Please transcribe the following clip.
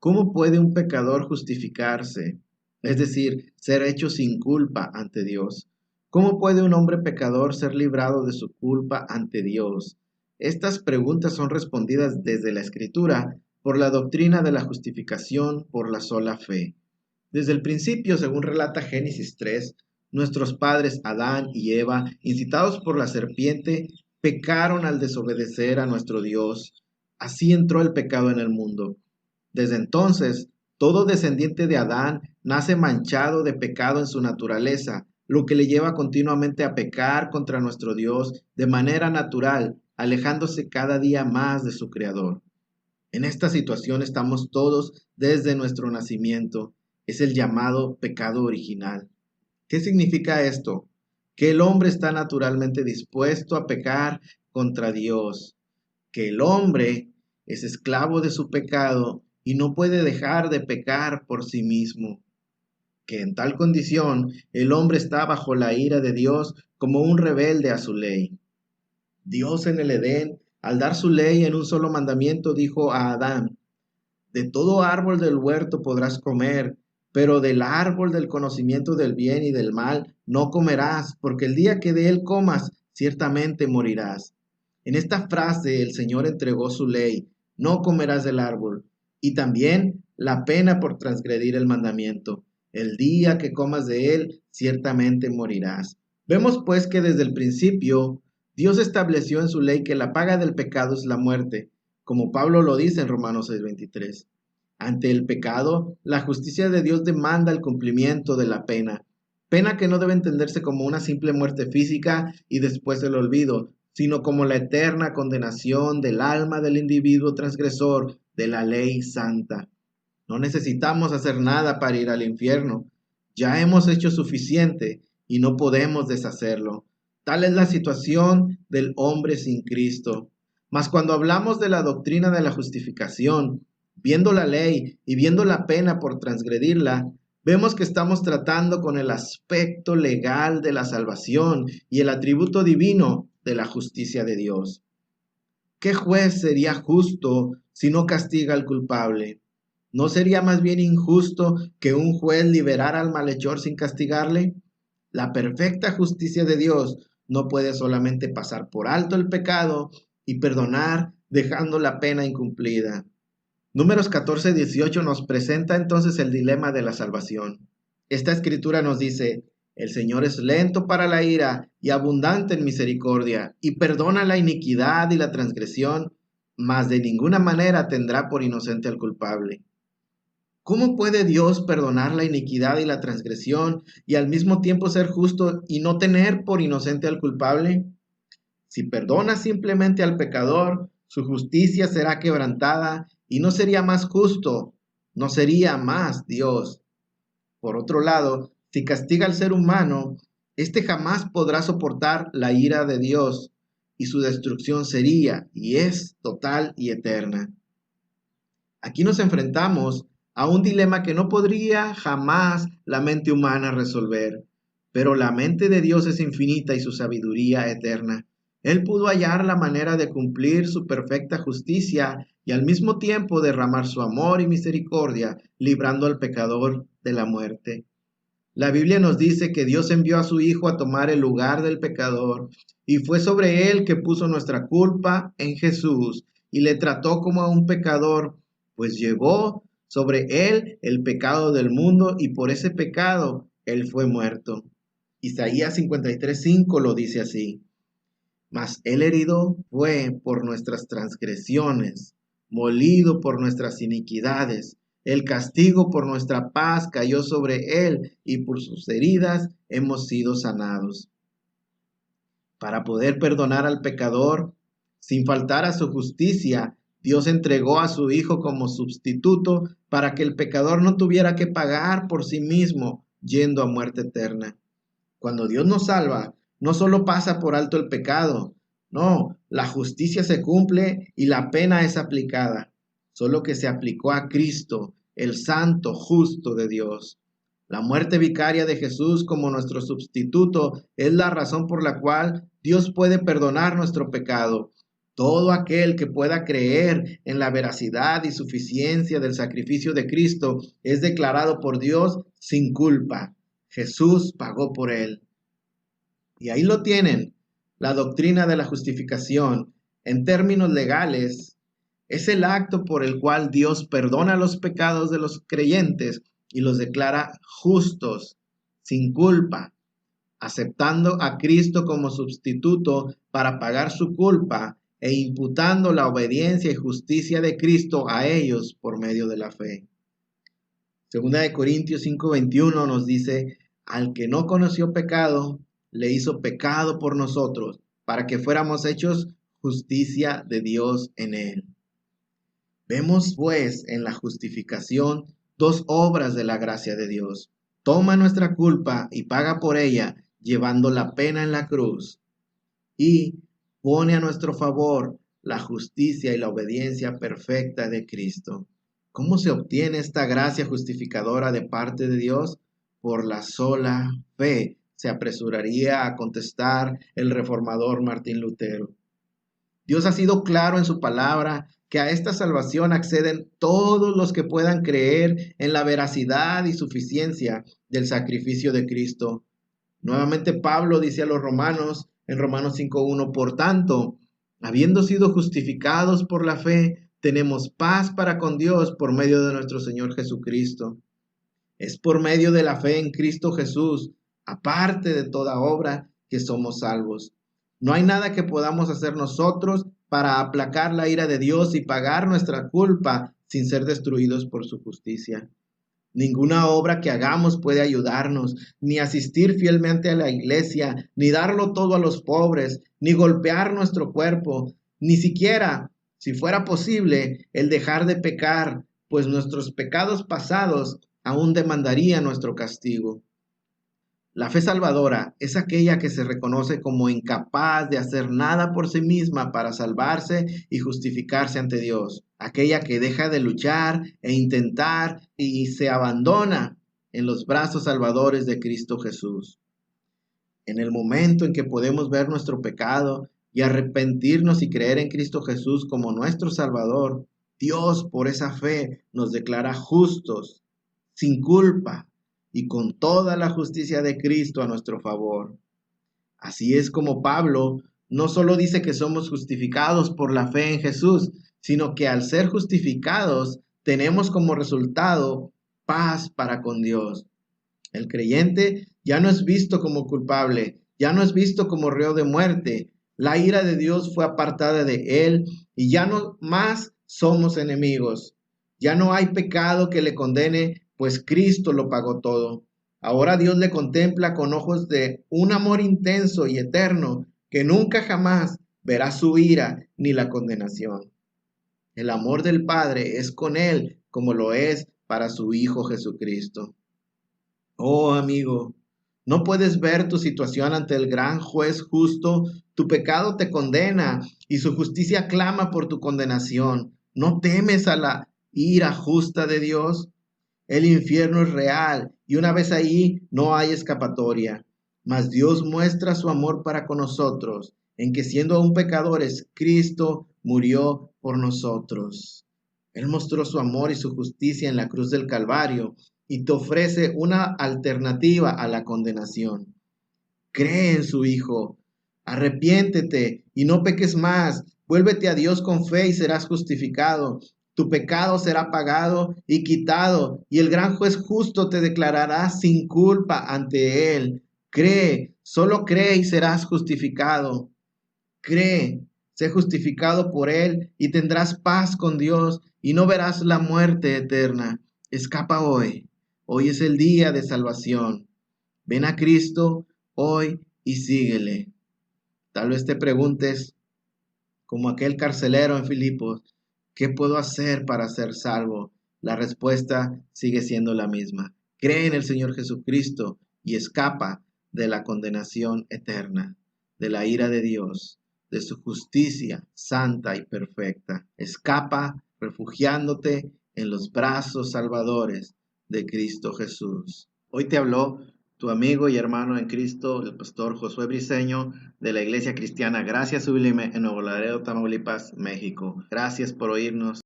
¿Cómo puede un pecador justificarse? Es decir, ser hecho sin culpa ante Dios. ¿Cómo puede un hombre pecador ser librado de su culpa ante Dios? Estas preguntas son respondidas desde la Escritura por la doctrina de la justificación por la sola fe. Desde el principio, según relata Génesis 3, nuestros padres Adán y Eva, incitados por la serpiente, pecaron al desobedecer a nuestro Dios. Así entró el pecado en el mundo. Desde entonces, todo descendiente de Adán nace manchado de pecado en su naturaleza, lo que le lleva continuamente a pecar contra nuestro Dios de manera natural, alejándose cada día más de su Creador. En esta situación estamos todos desde nuestro nacimiento. Es el llamado pecado original. ¿Qué significa esto? Que el hombre está naturalmente dispuesto a pecar contra Dios, que el hombre es esclavo de su pecado y no puede dejar de pecar por sí mismo, que en tal condición el hombre está bajo la ira de Dios como un rebelde a su ley. Dios en el Edén, al dar su ley en un solo mandamiento, dijo a Adán: de todo árbol del huerto podrás comer, pero del árbol del conocimiento del bien y del mal no comerás, porque el día que de él comas, ciertamente morirás. En esta frase el Señor entregó su ley: no comerás del árbol, y también la pena por transgredir el mandamiento: el día que comas de él, ciertamente morirás. Vemos pues que desde el principio Dios estableció en su ley que la paga del pecado es la muerte, como Pablo lo dice en Romanos 6:23. Ante el pecado, la justicia de Dios demanda el cumplimiento de la pena, pena que no debe entenderse como una simple muerte física y después el olvido, sino como la eterna condenación del alma del individuo transgresor de la ley santa. No necesitamos hacer nada para ir al infierno. Ya hemos hecho suficiente y no podemos deshacerlo. Tal es la situación del hombre sin Cristo. Mas cuando hablamos de la doctrina de la justificación, viendo la ley y viendo la pena por transgredirla, vemos que estamos tratando con el aspecto legal de la salvación y el atributo divino de la justicia de Dios. ¿Qué juez sería justo si no castiga al culpable? ¿No sería más bien injusto que un juez liberara al malhechor sin castigarle? La perfecta justicia de Dios no puede solamente pasar por alto el pecado y perdonar dejando la pena incumplida. Números 14:18 nos presenta entonces el dilema de la salvación. Esta escritura nos dice: el Señor es lento para la ira y abundante en misericordia, y perdona la iniquidad y la transgresión, mas de ninguna manera tendrá por inocente al culpable. ¿Cómo puede Dios perdonar la iniquidad y la transgresión y al mismo tiempo ser justo y no tener por inocente al culpable? Si perdona simplemente al pecador, su justicia será quebrantada y no sería más justo, no sería más Dios. Por otro lado, si castiga al ser humano, éste jamás podrá soportar la ira de Dios y su destrucción sería y es total y eterna. Aquí nos enfrentamos a un dilema que no podría jamás la mente humana resolver, pero la mente de Dios es infinita y su sabiduría eterna. Él pudo hallar la manera de cumplir su perfecta justicia y al mismo tiempo derramar su amor y misericordia, librando al pecador de la muerte. La Biblia nos dice que Dios envió a su Hijo a tomar el lugar del pecador y fue sobre él que puso nuestra culpa en Jesús y le trató como a un pecador, pues llevó sobre él el pecado del mundo y por ese pecado él fue muerto. Isaías 53:5 lo dice así: mas él herido fue por nuestras transgresiones, molido por nuestras iniquidades. El castigo por nuestra paz cayó sobre él, y por sus heridas hemos sido sanados. Para poder perdonar al pecador, sin faltar a su justicia, Dios entregó a su Hijo como sustituto para que el pecador no tuviera que pagar por sí mismo, yendo a muerte eterna. Cuando Dios nos salva, no solo pasa por alto el pecado, no, la justicia se cumple y la pena es aplicada, solo que se aplicó a Cristo, el santo justo de Dios. La muerte vicaria de Jesús como nuestro sustituto es la razón por la cual Dios puede perdonar nuestro pecado. Todo aquel que pueda creer en la veracidad y suficiencia del sacrificio de Cristo es declarado por Dios sin culpa. Jesús pagó por él. Y ahí lo tienen, la doctrina de la justificación. En términos legales, es el acto por el cual Dios perdona los pecados de los creyentes y los declara justos, sin culpa, aceptando a Cristo como sustituto para pagar su culpa e imputando la obediencia y justicia de Cristo a ellos por medio de la fe. Segunda de Corintios 5:21 nos dice, al que no conoció pecado, le hizo pecado por nosotros, para que fuéramos hechos justicia de Dios en él. Vemos pues en la justificación dos obras de la gracia de Dios. Toma nuestra culpa y paga por ella, llevando la pena en la cruz. Y pone a nuestro favor la justicia y la obediencia perfecta de Cristo. ¿Cómo se obtiene esta gracia justificadora de parte de Dios? Por la sola fe, se apresuraría a contestar el reformador Martín Lutero. Dios ha sido claro en su palabra que a esta salvación acceden todos los que puedan creer en la veracidad y suficiencia del sacrificio de Cristo. Nuevamente Pablo dice a los romanos en Romanos 5:1, por tanto, habiendo sido justificados por la fe, tenemos paz para con Dios por medio de nuestro Señor Jesucristo. Es por medio de la fe en Cristo Jesús, aparte de toda obra, que somos salvos. No hay nada que podamos hacer nosotros para aplacar la ira de Dios y pagar nuestra culpa sin ser destruidos por su justicia. Ninguna obra que hagamos puede ayudarnos, ni asistir fielmente a la iglesia, ni darlo todo a los pobres, ni golpear nuestro cuerpo, ni siquiera, si fuera posible, el dejar de pecar, pues nuestros pecados pasados aún demandarían nuestro castigo. La fe salvadora es aquella que se reconoce como incapaz de hacer nada por sí misma para salvarse y justificarse ante Dios. Aquella que deja de luchar e intentar y se abandona en los brazos salvadores de Cristo Jesús. En el momento en que podemos ver nuestro pecado y arrepentirnos y creer en Cristo Jesús como nuestro Salvador, Dios por esa fe nos declara justos, sin culpa y con toda la justicia de Cristo a nuestro favor. Así es como Pablo no solo dice que somos justificados por la fe en Jesús, sino que al ser justificados tenemos como resultado paz para con Dios. El creyente ya no es visto como culpable, ya no es visto como reo de muerte. La ira de Dios fue apartada de él y ya no más somos enemigos. Ya no hay pecado que le condene, pues Cristo lo pagó todo. Ahora Dios le contempla con ojos de un amor intenso y eterno que nunca jamás verá su ira ni la condenación. El amor del Padre es con él como lo es para su Hijo Jesucristo. Oh amigo, no puedes ver tu situación ante el gran juez justo. Tu pecado te condena y su justicia clama por tu condenación. ¿No temes a la ira justa de Dios? El infierno es real y una vez ahí no hay escapatoria. Mas Dios muestra su amor para con nosotros, en que siendo aún pecadores, Cristo murió por nosotros. Él mostró su amor y su justicia en la cruz del Calvario y te ofrece una alternativa a la condenación. Cree en su Hijo, arrepiéntete y no peques más. Vuélvete a Dios con fe y serás justificado. Tu pecado será pagado y quitado, y el gran juez justo te declarará sin culpa ante él. Cree, solo cree y serás justificado. Cree, sé justificado por él y tendrás paz con Dios y no verás la muerte eterna. Escapa hoy. Hoy es el día de salvación. Ven a Cristo hoy y síguele. Tal vez te preguntes, como aquel carcelero en Filipos, ¿qué puedo hacer para ser salvo? La respuesta sigue siendo la misma. Cree en el Señor Jesucristo y escapa de la condenación eterna, de la ira de Dios, de su justicia santa y perfecta. Escapa refugiándote en los brazos salvadores de Cristo Jesús. Hoy te habló Tu amigo y hermano en Cristo, el pastor Josué Briceño, de la Iglesia Cristiana Gracia Sublime en Nuevo Laredo, Tamaulipas, México. Gracias por oírnos.